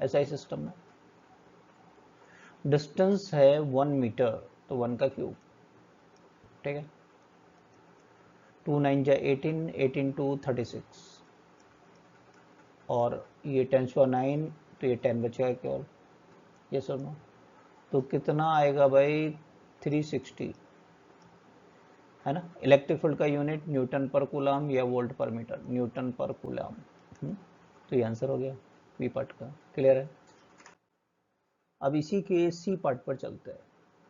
SI system में। Distance है 1 metre, तो 1 का क्यूब, ठीक है। 2 9 जा 18, 18 2 36, और ये 10⁹, तो ये 10 बचेगा केवल, ये सर नो। तो कितना आएगा भाई, 360, है ना। इलेक्ट्रिक फील्ड का यूनिट न्यूटन पर कूलम या वोल्ट पर मीटर, न्यूटन पर कूलम। तो ये आंसर हो गया बी पार्ट का। क्लियर है। अब इसी के सी पार्ट पर चलते हैं।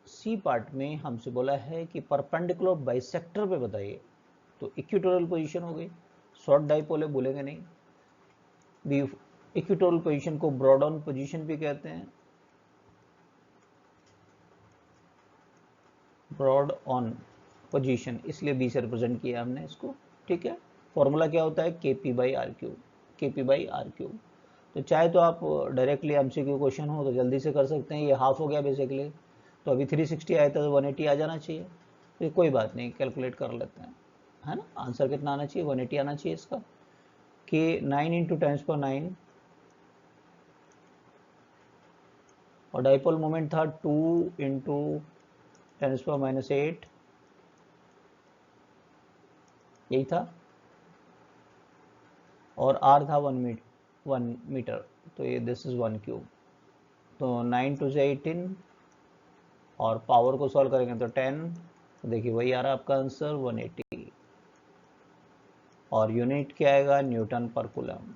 सी पार्ट में हमसे बोला है कि परपेंडिकुलर बाइसेक्टर पे बताइए। तो इक्वेटोरियल पोजीशन हो गई, शॉर्ट डाइपोल है, भूलेंगे नहीं। बी इक्वेटोरियल पोजीशन को ब्रॉड ऑन पोजीशन भी कहते हैं, ब्रॉड ऑन पोजीशन, इसलिए बी से रिप्रेजेंट किया हमने इसको, ठीक है। फॉर्मूला क्या होता है, KP/R³, KP/R³। तो चाहे तो आप डायरेक्टली MCQ क्वेश्चन हो तो जल्दी से कर सकते हैं, ये हाफ हो गया बेसिकली। तो अभी 360 आया था तो 180 आ जाना चाहिए, तो ये कोई बात नहीं, कैलकुलेट कर लेते हैं, है ना। आंसर कितना आना चाहिए, 180 आना चाहिए इसका। कि 9 × 10⁹, और डाइपोल मोमेंट था 2 × 10⁻⁸, यही था, और R था 1 मीटर, तो ये दिस इज 1 क्यूब। तो 9 2 से 18, और पावर को सॉल्व करेंगे तो 10, तो देखिए वही आ रहा है आपका आंसर 180, और यूनिट क्या आएगा, न्यूटन पर कूलम।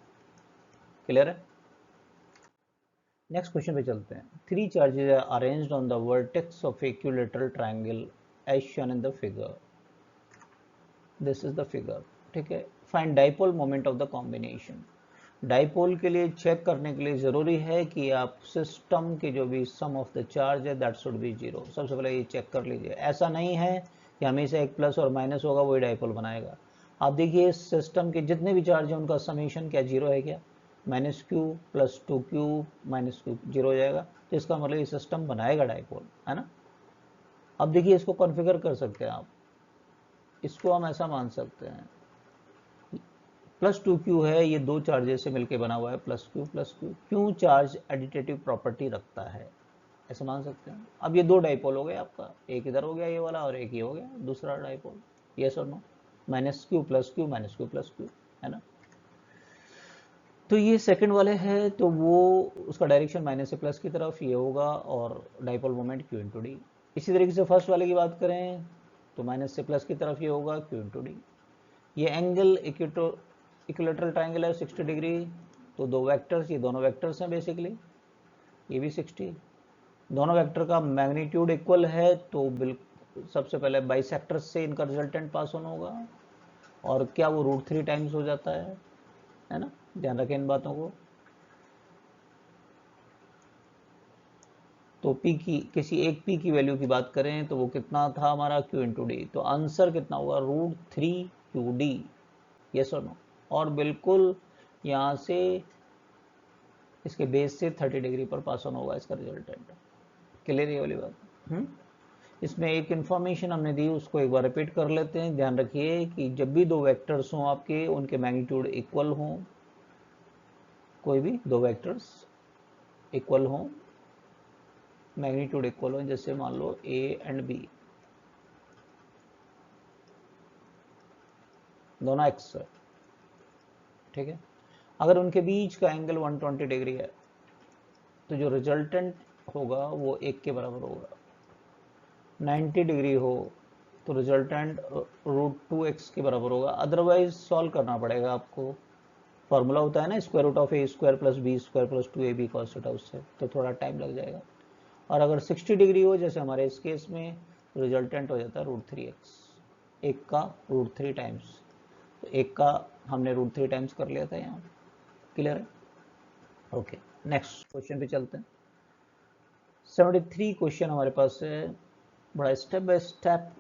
क्लियर है। नेक्स्ट क्वेश्चन पे चलते हैं। 3 charges are arranged on the vertex of equilateral triangle as shown in the figure. This is the figure, ठीक है। Find dipole moment of the combination. Dipole के लिए चेक करने के लिए जरूरी है कि आप सिस्टम के जो भी सम ऑफ द चार्ज है दैट शुड बी 0। सबसे पहले ये चेक कर लीजिए। ऐसा नहीं है कि हमेशा एक प्लस और माइनस होगा वही डाइपोल बनाएगा। आप देखिए सिस्टम के जितने भी चार्ज हैं उनका समेशन क्या 0 है क्या, -q + 2q -q 0 हो जाएगा। तो इसका मतलब ये सिस्टम बनाएगा डाइपोल, है ना। अब देखिए इसको कॉन्फ़िगर कर सकते हैं आप, इसको हम ऐसा मान सकते हैं +2q है, ये दो चार्जेस से मिलकर बना हुआ है, +q क्यों चार्ज एडिटिव प्रॉपर्टी रखता है, ऐसे मान सकते हैं। अब ये दो डाइपोल हो गए आपका, एक इधर हो गया ये वाला और एक ये हो गया दूसरा डाइपोल, यस और no. -q + q -q + q, है ना। तो ये सेकंड वाले है, तो वो उसका डायरेक्शन माइनस से प्लस की तरफ ये होगा, और डाइपोल मोमेंट q × d। इसी तरीके से फर्स्ट वाले की बात करें तो माइनस से प्लस की तरफ ये होगा q × d। ये एंगल इक्विलैटरल ट्रायंगल है 60 डिग्री, तो दो वेक्टर्स, ये दोनों वेक्टर्स हैं बेसिकली, ये भी 60, दोनों वेक्टर का मैग्नीट्यूड इक्वल है, तो बिल्कुल सबसे पहले बाइसेक्टर से इनका रिजल्टेंट पास ऑन होगा, और क्या वो √3 टाइम्स हो जाता है ना। ध्यान रखें इन बातों को। तो P की किसी एक P की वैल्यू की बात करें तो वो कितना था हमारा Q × d, तो आंसर कितना होगा √3QD, यस और नो। और बिल्कुल यहाँ से इसके बेस से 30 डिग्री पर पास ऑन होगा इसका रिजल्टेंट। क्लियर ये वाली बात। इसमें एक इन्फॉर्मेशन हमने दी उसको एक बार रिपीट कर लेते हैं। ध्यान रखिए कि जब भी दो वेक्टर्स हों आपके, उनके मैग्नीट्यूड इक्वल हों, कोई भी दो वेक्टर्स इक्वल हों, मैग्नीट्यूड इक्वल हो, जैसे मान लो A और B दोनों x है, ठीक है। अगर उनके बीच का एंगल 120 डिग्री है तो जो रिजल्टेंट होगा वो 1 के बराबर होगा। 90 डिग्री हो तो रिजल्टेंट √2x के बराबर होगा। अदरवाइज सॉल्व करना पड़ेगा आपको। फॉर्मूला होता है ना √A² + B² + 2AB cos θ, उससे तो थोड़ा टाइम लग जाएगा। और अगर 60 डिग्री हो जैसे हमारे इस केस में, रिजल्टेंट हो जाता है √3x, एक का √3 टाइम्स, तो एक का हमने √3 टाइम्स कर लिया था यहाँ। क्लियर है। ओके, नेक्स्ट क्वेश्चन पे चलते हैं। 73 क्वेश्चन हमारे पास है, बड़ा step by step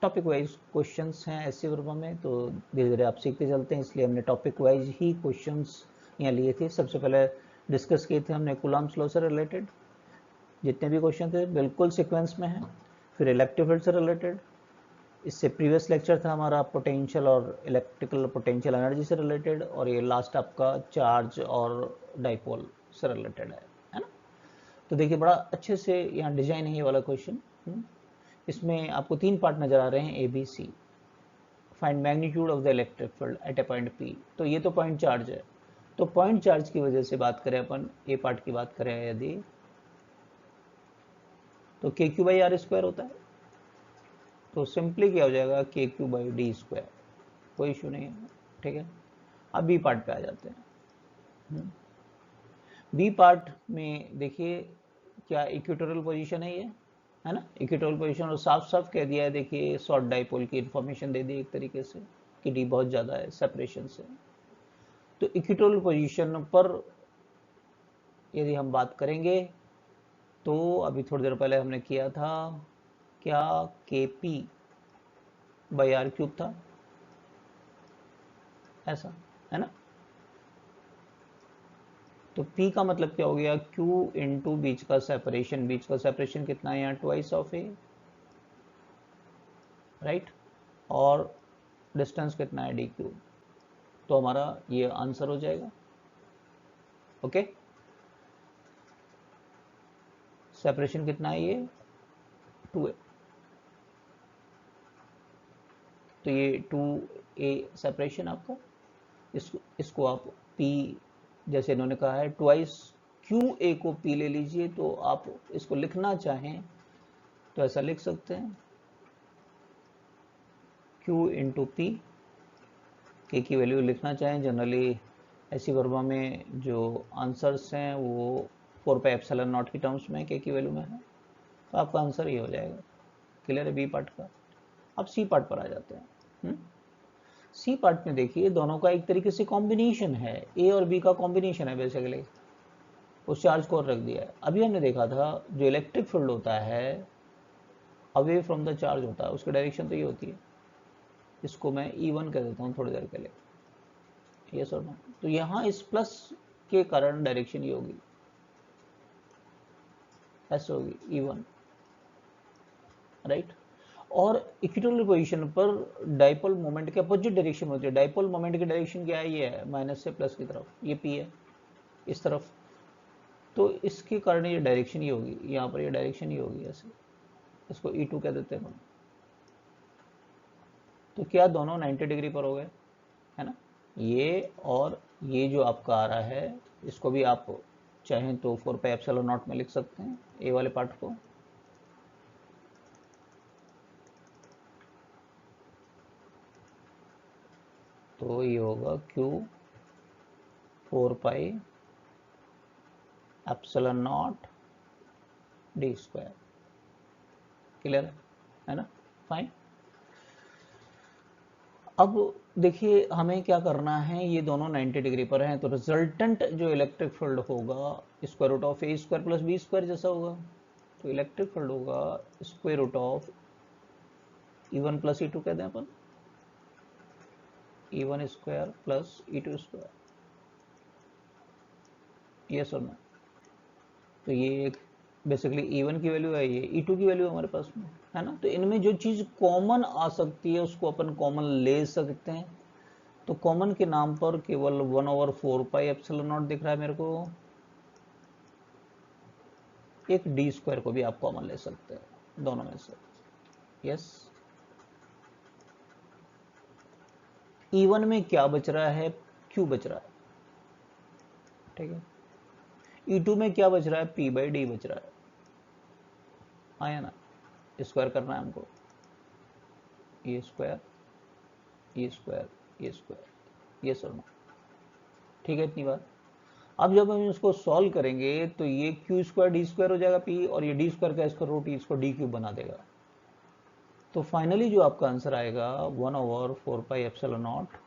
topic wise questions हैं ऐसे वर्मा में, तो धीरे धीरे आप सीखते चलते हैं, इसलिए हमने टॉपिक वाइज ही क्वेश्चंस यहाँ लिए थे। सबसे पहले डिस्कस किए थे हमने कूलम्ब्स लॉ से रिलेटेड, जितने भी क्वेश्चन थे बिल्कुल सीक्वेंस में हैं। फिर इलेक्ट्रिक फील्ड से रिलेटेड, इससे प्रीवियस लेक्चर था हमारा पोटेंशियल और इलेक्ट्रिकल पोटेंशियल एनर्जी से रिलेटेड, और ये लास्ट आपका चार्ज और डाइपोल से रिलेटेड है ना। तो देखिए बड़ा अच्छे से यहाँ डिजाइन है ये वाला क्वेश्चन। इसमें आपको 3 पार्ट नजर आ रहे हैं, A B C. Find magnitude of the electric field at a point P. तो ये तो पॉइंट चार्ज है, तो पॉइंट चार्ज की वजह से बात करें अपन, ए पार्ट की बात करें यदि, तो के क्यू बाई आर स्क्वायर होता है। तो सिंपली क्या हो जाएगा, के क्यू बाई डी स्क्वायर, कोई इशू नहीं है, ठीक है। अब बी पार्ट पे आ जाते हैं। बी पार्ट में देखिए क्या इक्वेटोरियल पोजीशन है ये, है ना, इक्वेटोरियल पोजीशन, और साफ साफ कह दिया है, देखिए शॉर्ट डाइपोल की इंफॉर्मेशन दे दी एक तरीके से कि डी बहुत ज़्यादा है सेपरेशन से। तो इक्वेटोरियल पोजीशन पर यदि हम बात करेंगे तो अभी थोड़ी देर पहले हमने किया था क्या, के पी बाई आर क्यूब था, ऐसा है ना। तो P का मतलब क्या हो गया, Q इंटू बीच का सेपरेशन, बीच का सेपरेशन कितना है यहाँ, ट्वाइस ऑफ ए, राइट, और डिस्टेंस कितना है डी क्यू। तो हमारा ये आंसर हो जाएगा, ओके। सेपरेशन कितना है ये 2a, तो ये 2a सेपरेशन आपका, इसको आप P, जैसे इन्होंने कहा है ट्वाइस QA को P ले लीजिए, तो आप इसको लिखना चाहें तो ऐसा लिख सकते हैं, Q इंटू पी, के की वैल्यू लिखना चाहें, जनरली ऐसी वर्बा में जो आंसर्स हैं वो 4 पाई एप्सिलॉन नॉट की टर्म्स में के की वैल्यू में है, तो आपका आंसर ये हो जाएगा। क्लियर है बी पार्ट का। अब सी पार्ट पर आ जाते हैं। सी पार्ट में देखिए दोनों का एक तरीके से कॉम्बिनेशन है, ए और बी का कॉम्बिनेशन है बेसिकली, उस चार्ज को रख दिया है। अभी हमने देखा था जो इलेक्ट्रिक फील्ड होता है अवे फ्रॉम द चार्ज होता है, उसकी डायरेक्शन तो ये होती है, इसको मैं E1 कह देता हूँ थोड़ी देर के लिए, ये सर नो। तो यहाँ इस प्लस के कारण डायरेक्शन ये होगी, ऐसे होगी E1, राइट। और इक्वेटोरियल पोजीशन पर डाइपोल मोमेंट के अपोजिट डायरेक्शन होती है, डाइपोल मोमेंट की डायरेक्शन क्या है, ये है माइनस से प्लस की तरफ, ये P है इस तरफ, तो इसके कारण ये डायरेक्शन ही होगी, यहाँ पर ये डायरेक्शन ही होगी ऐसे, इसको E2 कह देते हैं हम। तो क्या दोनों 90 डिग्री पर हो गए, है ना। ये और ये जो आपका आ रहा है, इसको भी आप चाहें तो 4 पाई एप्सिलॉन नॉट में लिख सकते हैं ए वाले पार्ट को, तो ये होगा Q 4 पाई epsilon naught D square. Clear है ना, फाइन। अब देखिए हमें क्या करना है, ये दोनों 90 डिग्री पर हैं, तो रिजल्टेंट जो इलेक्ट्रिक फील्ड होगा square root of A square plus B square जैसा होगा, तो इलेक्ट्रिक फील्ड होगा square root of E1 plus E2 कहते हैं अपन, E1 square plus E2 square, ये सुनना। तो ये एक बेसिकली E1 की वैल्यू है, ये E2 की वैल्यू हमारे पास में है ना। तो इनमें जो चीज कॉमन आ सकती है उसको अपन कॉमन ले सकते हैं, तो कॉमन के नाम पर केवल 1/4 पाई एप्सिलॉन नॉट दिख रहा है मेरे को, एक डी स्क्वायर को भी आप कॉमन ले सकते हैं दोनों में से, यस। E1 में क्या बच रहा है, Q बच रहा है, ठीक है। E2 में क्या बच रहा है, P बाई डी बच रहा है, आया ना, स्क्वायर करना है हमको, ये स्क्वायर ये स्क्वायर ये स्क्वायर, ये सर, ठीक है इतनी बात। अब जब हम इसको सॉल्व करेंगे तो ये क्यू स्क्वायर डी स्क्वायर हो जाएगा P, और ये डी स्क्वायर का इसका रूट इसको डी क्यूब बना देगा। तो फाइनली जो आपका आंसर आएगा 1/4 pi epsilon naught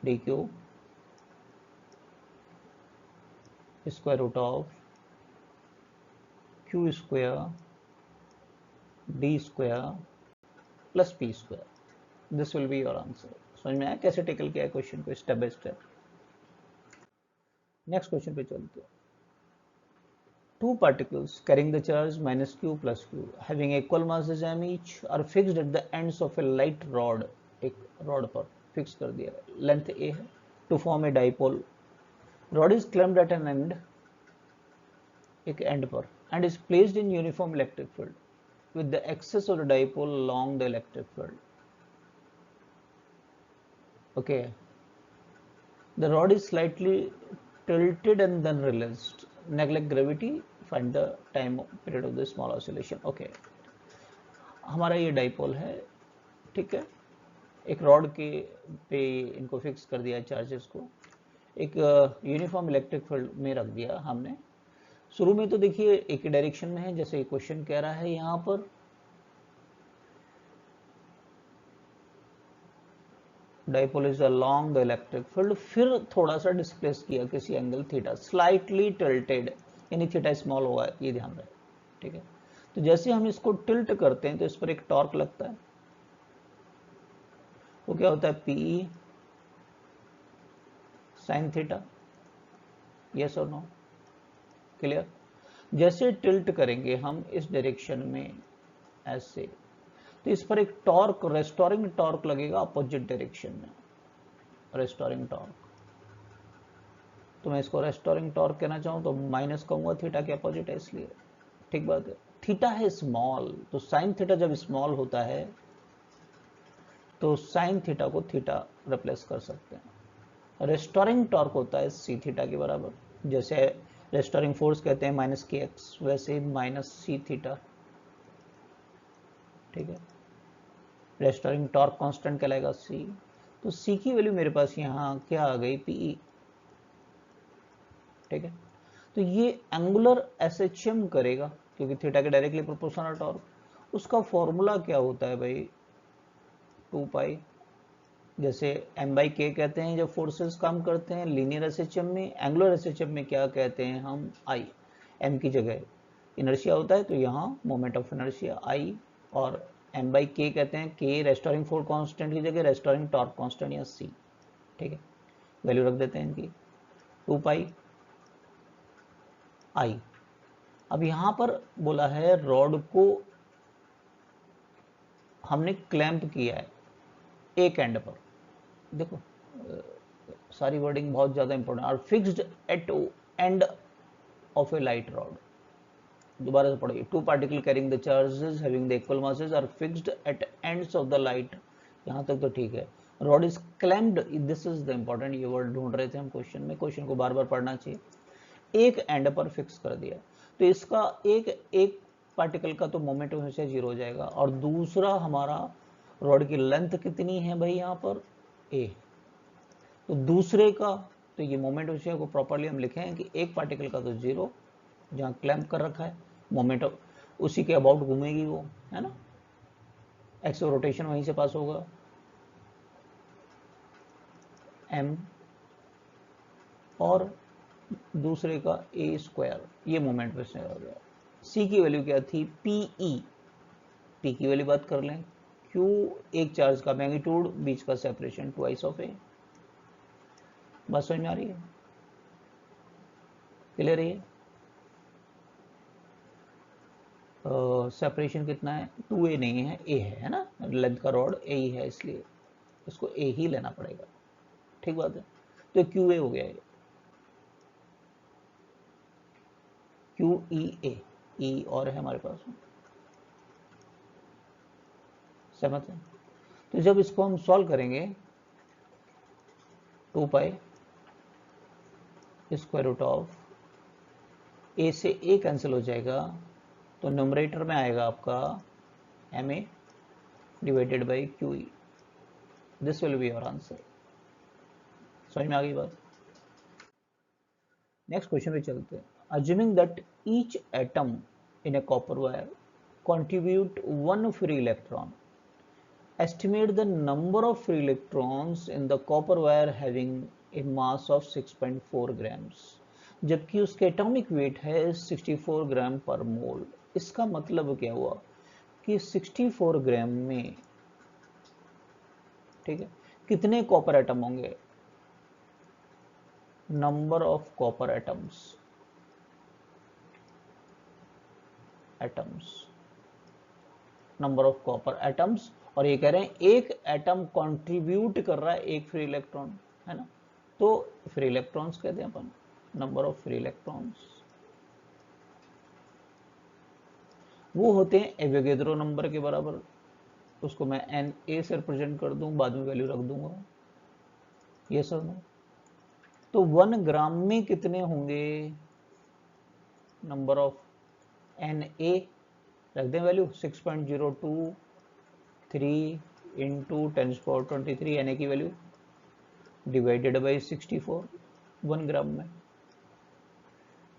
D cube square root of Q square D square plus P square, this will be your answer. समझ में आया कैसे टेकल किया है क्वेश्चन को step by step. Next question पे चलते हैं। Two particles carrying the charge minus q plus q having equal masses m each are fixed at the ends of a light rod, एक रॉड पर fix कर दिया है, length a है, to form a dipole rod is clamped at an end, एक end पर, end is placed in uniform electric field with the axis of the dipole along the electric field. Okay, the rod is slightly tilted and then released. Neglect gravity, find the time period of the small oscillation. Okay, हमारा ये dipole है, ठीक है, एक rod के पे इनको fix कर दिया चार्जेस को, एक यूनिफॉर्म इलेक्ट्रिक फील्ड में रख दिया हमने। शुरू में तो देखिए एक ही डायरेक्शन में है, जैसे क्वेश्चन कह रहा है यहाँ पर dipole is along the electric field, फिर थोड़ा सा डिस्प्लेस किया किसी एंगल थीटा, स्लाइटली टिल्टेड, यानी थीटा स्मॉल होगा, ये ध्यान रहे, ठीक है। तो जैसे हम इसको टिल्ट करते हैं तो इस पर एक टॉर्क लगता है, वो क्या होता है, पी साइन थीटा, यस और नो, क्लियर। जैसे टिल्ट करेंगे हम इस डायरेक्शन में ऐसे, तो इस पर एक टॉर्क, रेस्टोरिंग टॉर्क लगेगा अपोजिट डायरेक्शन में, रेस्टोरिंग टॉर्क। तो मैं इसको रेस्टोरिंग टॉर्क कहना चाहूं तो माइनस कहूंगा, थीटा के अपोजिट है इसलिए, ठीक बात है। थीटा है स्मॉल, तो साइन थीटा जब स्मॉल होता है तो साइन थीटा को थीटा रिप्लेस कर सकते हैं। रेस्टोरिंग टॉर्क होता है सी थीटा के बराबर, जैसे रेस्टोरिंग फोर्स कहते हैं माइनस के एक्स, वैसे माइनस सी थीटा, ठीक है। रेस्टोरिंग टॉर्क कांस्टेंट कहलाएगा सी, तो सी की वैल्यू मेरे पास यहाँ क्या आ गई, पीई, ठीक है। तो ये एंगुलर एसएचएम करेगा क्योंकि थीटा के डायरेक्टली प्रोपोर्शनल टॉर्क। उसका फॉर्मूला क्या होता है भाई, 2 पाई, जैसे m बाई के कहते हैं जब फोर्सेस काम करते हैं लीनियर एसएचएम में, एंगुलर एसएचएम में क्या कहते हैं हम, आई, m की जगह इनर्शिया होता है तो यहाँ मोमेंट ऑफ इनर्शिया आई, और m बाई के कहते हैं, के रेस्टोरिंग फोर्स कांस्टेंट की जगह रेस्टोरिंग टॉर्क कांस्टेंट या c, ठीक है, वैल्यू रख देते हैं इनकी 2 पाई आई। अब यहां पर बोला है रॉड को हमने क्लैंप किया है एक एंड पर, देखो सारी वर्डिंग बहुत ज्यादा इंपॉर्टेंट, और fixed at end of a light rod, दोबारा से पढ़िए, 2 particle carrying the charges having the equal masses are fixed at ends of the light, यहां तक तो ठीक है। Rod is clamped, this is the important, ये वर्ड ढूंढ रहे थे हम क्वेश्चन में, क्वेश्चन को बार बार पढ़ना चाहिए। एक एंड पर फिक्स कर दिया तो इसका एक पार्टिकल का तो मोमेंट हमेशा जीरो हो जाएगा, और दूसरा हमारा रॉड की लेंथ कितनी है भाई यहाँ पर ए, तो दूसरे का, तो ये मोमेंट विषय को प्रॉपर्ली हम लिखें कि एक पार्टिकल का तो जीरो, जहाँ क्लैंप कर रखा है मोमेंट उसी के अबाउट घूमेगी वो, है ना, एक्स रोटेशन वहीं से पास होगा, एम, और दूसरे का ए स्क्वायर, ये मोमेंट विषय हो गया। सी की वैल्यू क्या थी, पीई, पी की वैल्यू बात कर लें, क्यू एक चार्ज का मैग्नीट्यूड, बीच का सेपरेशन ट्वाइस ऑफ ए, बात समझ में आ रही है, क्लियर है। सेपरेशन कितना है, 2a नहीं है, a है ना, लेंथ का रॉड a ही है इसलिए इसको a ही लेना पड़ेगा, ठीक बात है। तो QA हो गया ये, QEA, E और है हमारे पास, सहमत है। तो जब इसको हम सॉल्व करेंगे 2 pi square root of a से a कैंसिल हो जाएगा, तो न्यूमरेटर में आएगा आपका MA divided by QE, this will be your answer. समझ में आ गई बात। नेक्स्ट क्वेश्चन पे चलते हैं। Assuming that each atom in a copper wire contribute one free electron, estimate the number of free electrons in the copper wire having a mass of 6.4 grams, जबकि उसके atomic weight है 64 ग्राम पर मोल। इसका मतलब क्या हुआ कि 64 ग्राम में, ठीक है, कितने कॉपर एटम होंगे, number of copper atoms, number of copper atoms, और ये कह रहे हैं एक एटम कंट्रीब्यूट कर रहा है एक फ्री इलेक्ट्रॉन, है ना, तो फ्री इलेक्ट्रॉन्स कहते हैं अपन, नंबर ऑफ फ्री इलेक्ट्रॉन्स, वो होते हैं एवोगैड्रो नंबर के बराबर। उसको मैं Na से रिप्रेजेंट कर दूं, बाद में वैल्यू रख दूंगा, ये सर नो। तो 1 ग्राम में कितने होंगे, नंबर ऑफ Na रख दें वैल्यू 6.023 इंटू 10⁻23 Na की वैल्यू डिवाइडेड बाई 64 1 ग्राम में।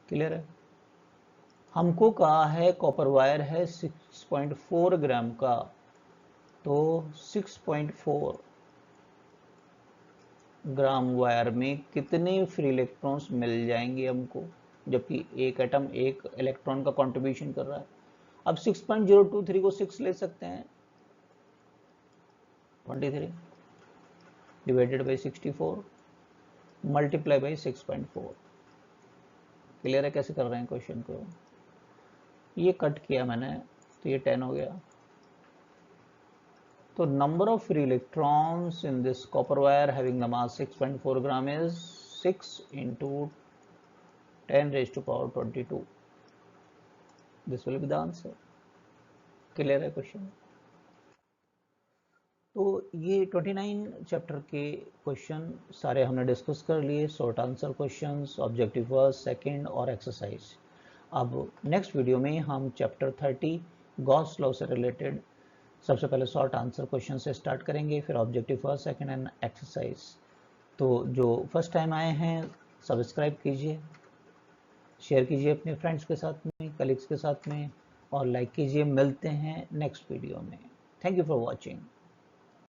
क्लियर है? हमको कहा है कॉपर वायर है 6.4 ग्राम का, तो 6.4 ग्राम वायर में कितने फ्री इलेक्ट्रॉन्स मिल जाएंगे हमको, जबकि एक एटम एक इलेक्ट्रॉन का कंट्रीब्यूशन कर रहा है। अब 6.023 को 6 ले सकते हैं, 23 divided by 64 multiply by 6.4। Clear है कैसे कर रहे हैं क्वेश्चन को? ये कट किया मैंने तो ये 10 हो गया। तो number of free electrons in this copper wire having the mass 6.4 gram is 6 into 10⁻22। This will be the answer. Clear है क्वेश्चन? तो ये 29 चैप्टर के क्वेश्चन सारे हमने डिस्कस कर लिए, short answer questions, objective first, second और एक्सरसाइज। अब नेक्स्ट वीडियो में हम चैप्टर 30 गॉस लॉ से रिलेटेड सबसे पहले शॉर्ट आंसर क्वेश्चन से स्टार्ट करेंगे, फिर objective first, second and exercise. तो जो फर्स्ट टाइम आए हैं सब्सक्राइब कीजिए, शेयर कीजिए अपने फ्रेंड्स के साथ में, कलीग्स के साथ में, और लाइक कीजिए। मिलते हैं नेक्स्ट वीडियो में। Thank you for watching.